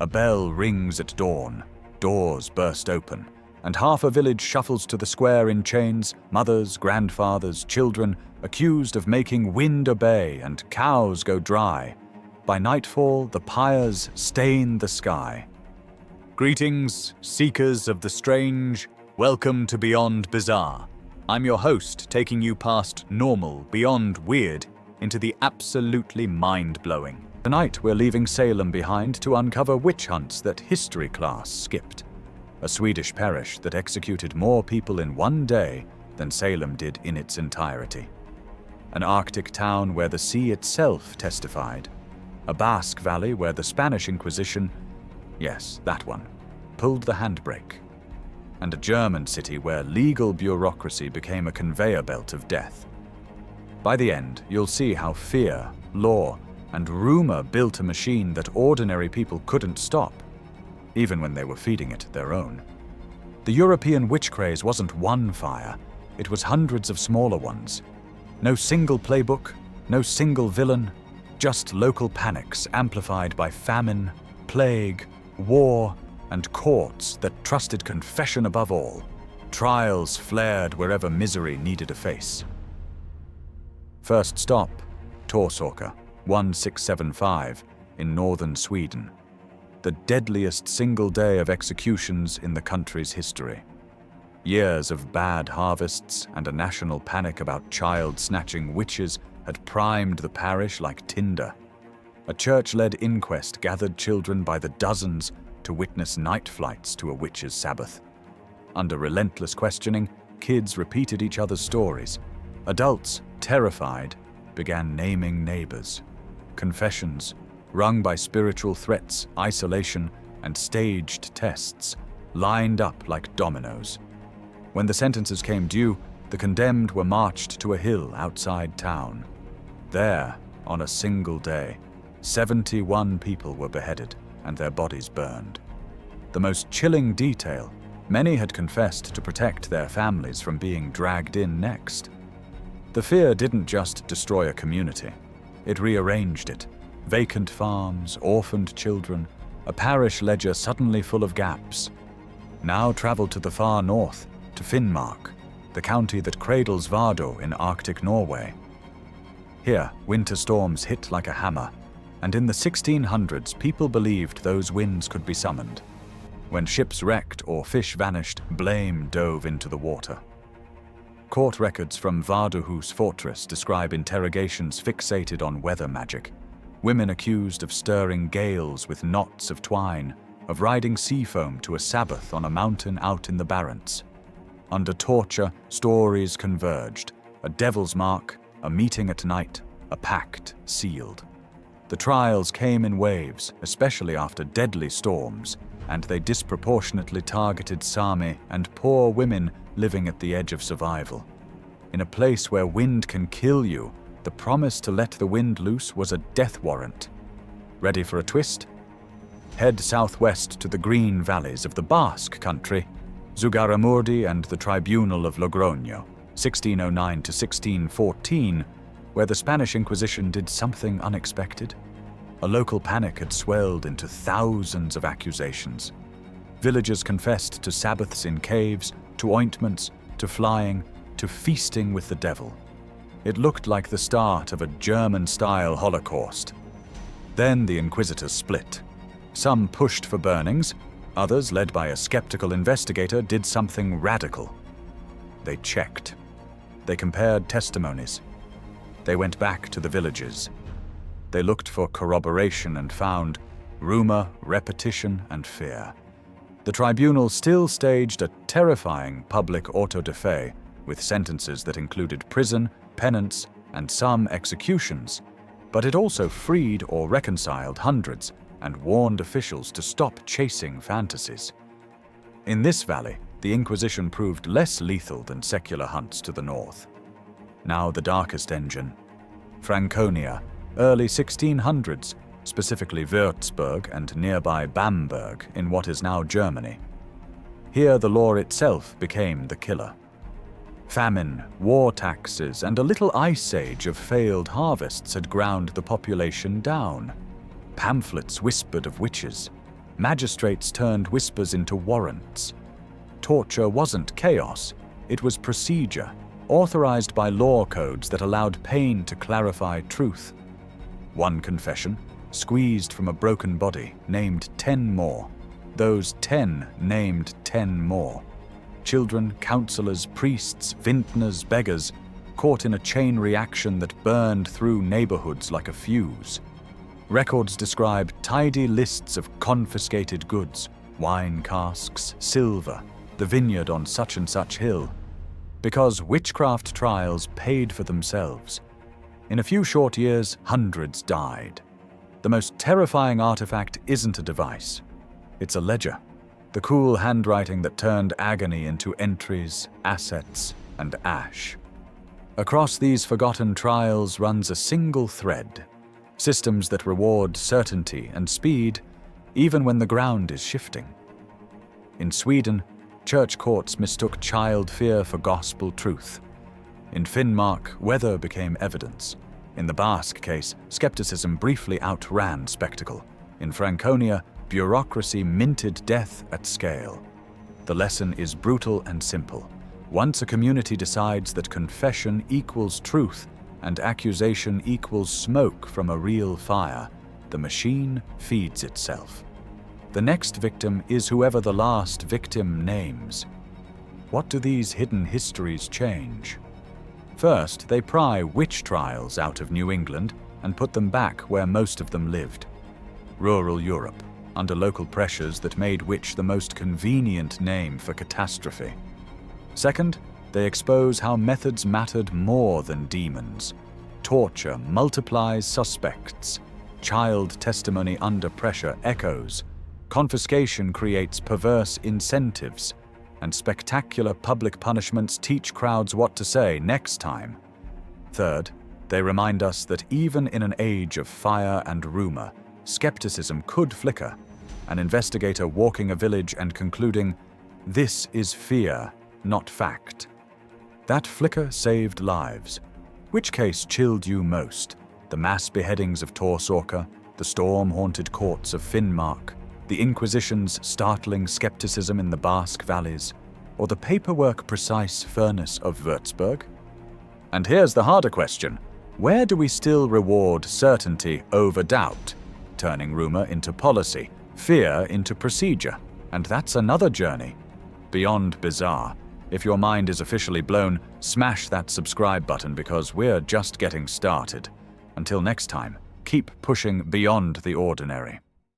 A bell rings at dawn, doors burst open, and half a village shuffles to the square in chains, mothers, grandfathers, children, accused of making wind obey and cows go dry. By nightfall, the pyres stain the sky. Greetings, seekers of the strange. Welcome to Beyond Bizarre. I'm your host, taking you past normal, beyond weird, into the absolutely mind-blowing. Tonight, we're leaving Salem behind to uncover witch hunts that history class skipped. A Swedish parish that executed more people in one day than Salem did in its entirety. An Arctic town where the sea itself testified. A Basque valley where the Spanish Inquisition, yes, that one, pulled the handbrake. And a German city where legal bureaucracy became a conveyor belt of death. By the end, you'll see how fear, law, and rumor built a machine that ordinary people couldn't stop, even when they were feeding it their own. The European witch craze wasn't one fire, it was hundreds of smaller ones. No single playbook, no single villain, just local panics amplified by famine, plague, war, and courts that trusted confession above all. Trials flared wherever misery needed a face. First stop, Torsåker, 1675, in northern Sweden. The deadliest single day of executions in the country's history. Years of bad harvests and a national panic about child-snatching witches had primed the parish like tinder. A church-led inquest gathered children by the dozens to witness night flights to a witch's Sabbath. Under relentless questioning, kids repeated each other's stories. Adults, terrified, began naming neighbors. Confessions, wrung by spiritual threats, isolation, and staged tests, lined up like dominoes. When the sentences came due, the condemned were marched to a hill outside town. There, on a single day, 71 people were beheaded and their bodies burned. The most chilling detail, many had confessed to protect their families from being dragged in next. The fear didn't just destroy a community, it rearranged it. Vacant farms, orphaned children, a parish ledger suddenly full of gaps. Now traveled to the far north, to Finnmark, the county that cradles Vardø in Arctic Norway. Here, winter storms hit like a hammer, and in the 1600s people believed those winds could be summoned. When ships wrecked or fish vanished, blame dove into the water. Court records from Vardøhus fortress describe interrogations fixated on weather magic. Women accused of stirring gales with knots of twine, of riding sea foam to a Sabbath on a mountain out in the Barents. Under torture, stories converged. A devil's mark, a meeting at night, a pact sealed. The trials came in waves, especially after deadly storms, and they disproportionately targeted Sami and poor women living at the edge of survival. In a place where wind can kill you, the promise to let the wind loose was a death warrant. Ready for a twist? Head southwest to the green valleys of the Basque country, Zugaramurdi and the Tribunal of Logroño, 1609 to 1614, where the Spanish Inquisition did something unexpected. A local panic had swelled into thousands of accusations. Villagers confessed to Sabbaths in caves, to ointments, to flying, to feasting with the devil. It looked like the start of a German-style Holocaust. Then the inquisitors split. Some pushed for burnings, others, led by a skeptical investigator, did something radical. They checked. They compared testimonies. They went back to the villages. They looked for corroboration and found rumor, repetition, and fear. The tribunal still staged a terrifying public auto-da-fe with sentences that included prison, penance, and some executions, but it also freed or reconciled hundreds and warned officials to stop chasing fantasies. In this valley, the Inquisition proved less lethal than secular hunts to the north. Now the darkest engine, Franconia, early 1600s, specifically Würzburg and nearby Bamberg in what is now Germany. Here the law itself became the killer. Famine, war taxes, and a little ice age of failed harvests had ground the population down. Pamphlets whispered of witches. magistrates turned whispers into warrants. Torture wasn't chaos, it was procedure, authorized by law codes that allowed pain to clarify truth. One confession, squeezed from a broken body, named 10 more. Those 10 named 10 more. Children, counselors, priests, vintners, beggars, caught in a chain reaction that burned through neighborhoods like a fuse. Records describe tidy lists of confiscated goods, wine casks, silver, the vineyard on such and such hill, because witchcraft trials paid for themselves. In a few short years, hundreds died. The most terrifying artifact isn't a device. It's a ledger, the cool handwriting that turned agony into entries, assets, and ash. Across these forgotten trials runs a single thread, systems that reward certainty and speed even when the ground is shifting. In Sweden, church courts mistook child fear for gospel truth. In Finnmark, weather became evidence. In the Basque case, skepticism briefly outran spectacle. In Franconia, bureaucracy minted death at scale. The lesson is brutal and simple. Once a community decides that confession equals truth and accusation equals smoke from a real fire, the machine feeds itself. The next victim is whoever the last victim names. What do these hidden histories change? First, they pry witch trials out of New England and put them back where most of them lived. Rural Europe, under local pressures that made witch the most convenient name for catastrophe. Second, they expose how methods mattered more than demons. Torture multiplies suspects. Child testimony under pressure echoes. Confiscation creates perverse incentives. And spectacular public punishments teach crowds what to say next time. Third, they remind us that even in an age of fire and rumor, skepticism could flicker. An investigator walking a village and concluding, "This is fear, not fact." That flicker saved lives. Which case chilled you most? The mass beheadings of Torsåker, the storm-haunted courts of Finnmark, the Inquisition's startling skepticism in the Basque valleys, or the paperwork-precise furnace of Würzburg? And here's the harder question. Where do we still reward certainty over doubt, turning rumor into policy, fear into procedure? And that's another journey. Beyond bizarre. If your mind is officially blown, smash that subscribe button because we're just getting started. Until next time, keep pushing beyond the ordinary.